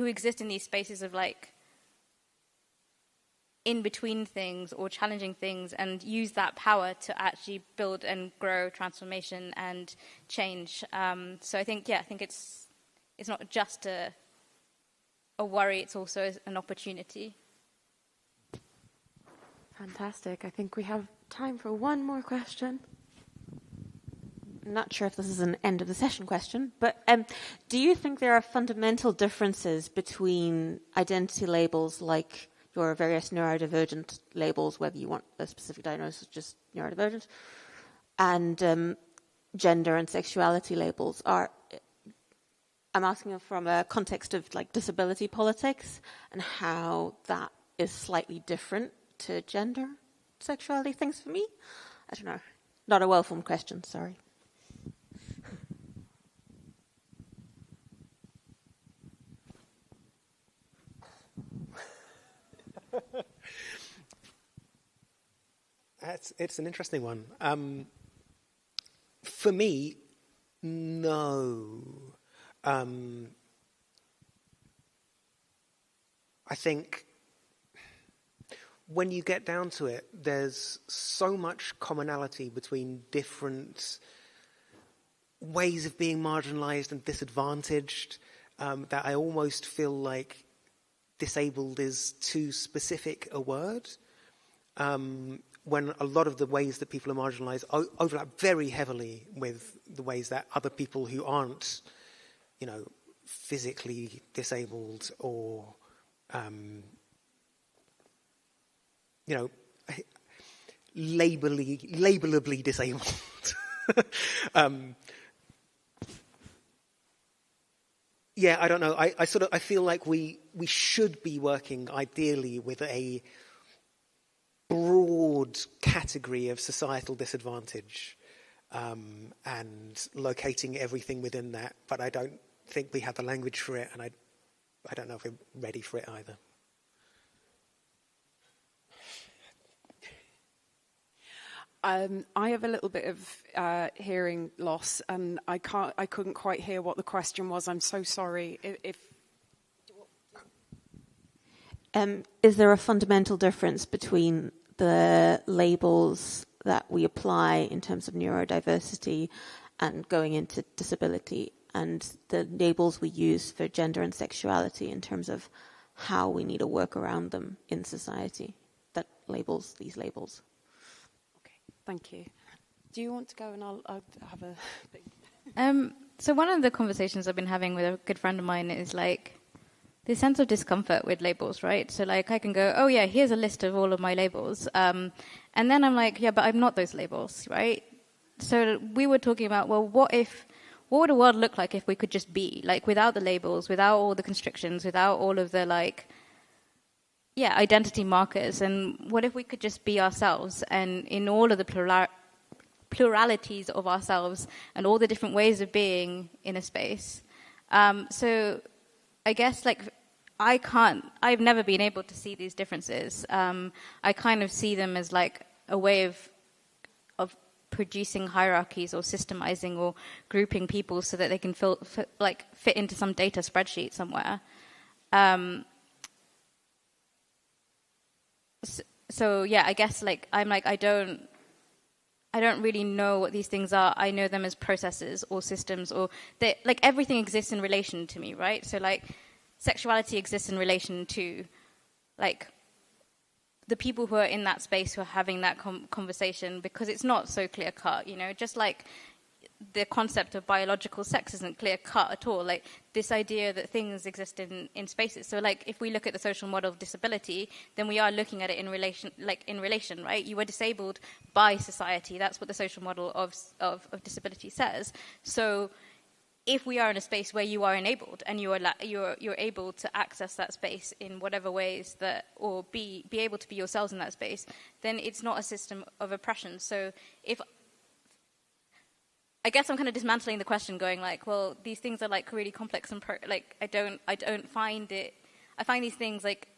exist in these spaces of like in between things or challenging things, and use that power to actually build and grow transformation and change. So I think it's not just a worry, it's also an opportunity. Fantastic. I think we have time for one more question. I'm not sure if this is an end of the session question, but do you think there are fundamental differences between identity labels like your various neurodivergent labels, whether you want a specific diagnosis, just neurodivergent, and gender and sexuality labels? I'm asking from a context of like disability politics and how that is slightly different to gender, sexuality things for me. I don't know. Not a well-formed question, sorry. It's an interesting one. For me, no. I think when you get down to it, there's so much commonality between different ways of being marginalized and disadvantaged that I almost feel like disabled is too specific a word. When a lot of the ways that people are marginalized overlap very heavily with the ways that other people who aren't, physically disabled or, labelably disabled. I don't know. I feel like we should be working ideally with a broad category of societal disadvantage and locating everything within that, but I don't think we have the language for it, and I don't know if we're ready for it either. I have a little bit of hearing loss, and I couldn't quite hear what the question was. I'm so sorry. Is there a fundamental difference between the labels that we apply in terms of neurodiversity and going into disability, and the labels we use for gender and sexuality in terms of how we need to work around them in society that labels these labels? Thank you. Do you want to go and I'll have a thing? So one of the conversations I've been having with a good friend of mine is like this sense of discomfort with labels, right? So like I can go, oh yeah, here's a list of all of my labels. And then I'm like, yeah, but I'm not those labels, right? So we were talking about, well, what would a world look like if we could just be, like without the labels, without all the constrictions, without all of the identity markers, and what if we could just be ourselves, and in all of the pluralities of ourselves and all the different ways of being in a space. So I guess I've never been able to see these differences. I kind of see them as like a way of producing hierarchies or systemizing or grouping people so that they can fit into some data spreadsheet somewhere. So yeah, I guess I don't really know what these things are. I know them as processes or systems, or everything exists in relation to me, right? So sexuality exists in relation to the people who are in that space who are having that conversation, because it's not so clear cut, just like the concept of biological sex isn't clear cut at all. Like this idea that things exist in spaces. So if we look at the social model of disability, then we are looking at it in relation, right? You are disabled by society. That's what the social model of disability says. So if we are in a space where you are enabled and you're able to access that space in whatever ways that, or be able to be yourselves in that space, then it's not a system of oppression. So I guess I'm kind of dismantling the question, going like, well, these things are like really complex and I don't find it. I find these things like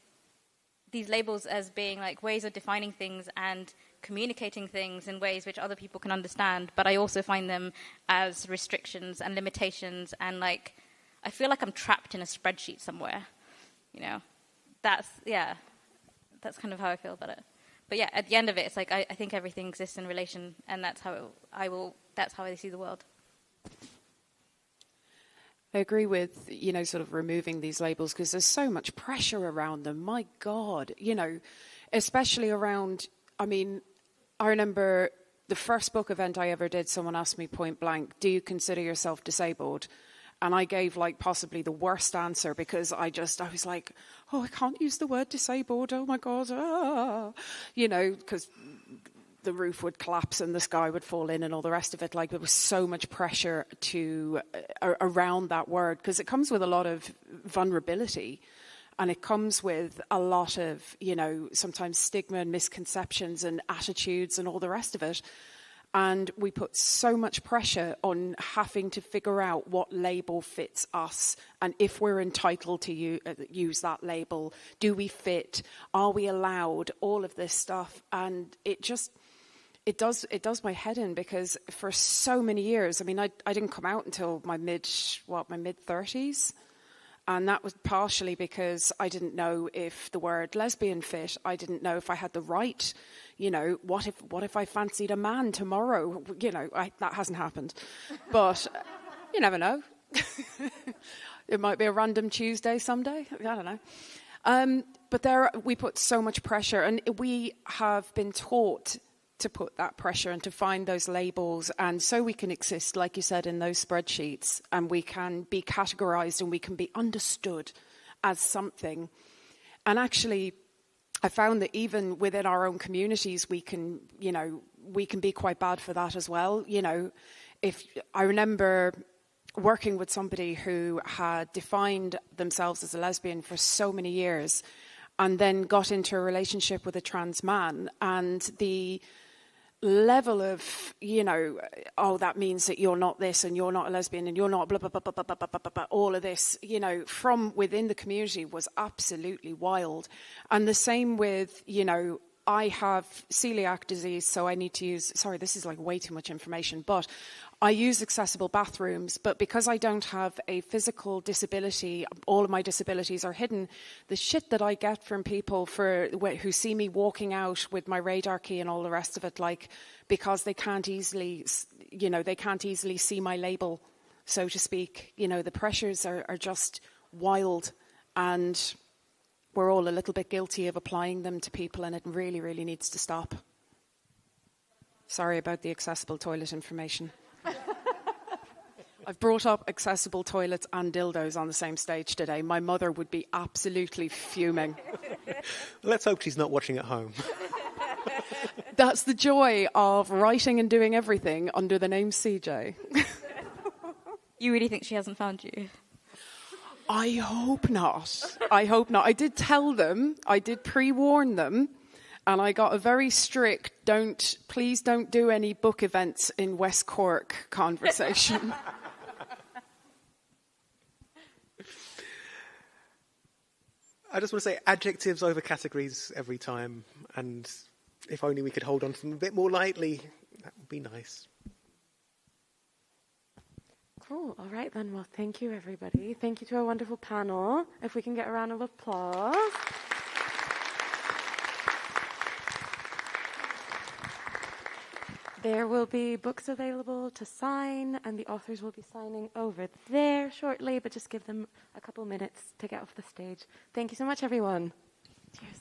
these labels as being like ways of defining things and communicating things in ways which other people can understand, but I also find them as restrictions and limitations, and like I feel like I'm trapped in a spreadsheet somewhere, you know. That's kind of how I feel about it. But yeah, at the end of it, it's like I think everything exists in relation, and that's how I see the world. I agree with, sort of removing these labels, because there's so much pressure around them. My God, especially around, I remember the first book event I ever did, someone asked me point blank, do you consider yourself disabled? And I gave like possibly the worst answer, because I was like, oh, I can't use the word disabled. Oh my God. Because the roof would collapse and the sky would fall in and all the rest of it. Like, there was so much pressure around that word, because it comes with a lot of vulnerability. And it comes with a lot of, sometimes stigma and misconceptions and attitudes and all the rest of it. And we put so much pressure on having to figure out what label fits us, and if we're entitled to use that label. Do we fit? Are we allowed? All of this stuff. And it does my head in, because for so many years, I didn't come out until my mid-30s. And that was partially because I didn't know if the word lesbian fit. I didn't know if I had the right, what if I fancied a man tomorrow? That hasn't happened. But you never know. It might be a random Tuesday someday. I don't know. But we put so much pressure, and we have been taught to put that pressure and to find those labels, and so we can exist, like you said, in those spreadsheets, and we can be categorized and we can be understood as something. And actually, I found that even within our own communities, we can be quite bad for that as well. If I remember working with somebody who had defined themselves as a lesbian for so many years, and then got into a relationship with a trans man, and the level of, that means that you're not this, and you're not a lesbian, and you're not blah, blah, blah, blah, blah, blah, blah, blah, all of this, from within the community was absolutely wild. And the same with, I have celiac disease, so I need to use, sorry, this is like way too much information, but I use accessible bathrooms, but because I don't have a physical disability, all of my disabilities are hidden. The shit that I get from people who see me walking out with my radar key and all the rest of it, like, because they can't easily see my label, so to speak. The pressures are just wild, and we're all a little bit guilty of applying them to people, and it really, really needs to stop. Sorry about the accessible toilet information. I've brought up accessible toilets and dildos on the same stage today. My mother would be absolutely fuming. Let's hope she's not watching at home. That's the joy of writing and doing everything under the name CJ. You really think she hasn't found you? I hope not. I did tell them, I did pre-warn them, and I got a very strict, please don't do any book events in West Cork conversation. I just want to say adjectives over categories every time, and if only we could hold on to them a bit more lightly, that would be nice. Cool. All right, then. Well, thank you, everybody. Thank you to our wonderful panel. If we can get a round of applause. There will be books available to sign, and the authors will be signing over there shortly, but just give them a couple minutes to get off the stage. Thank you so much, everyone. Cheers.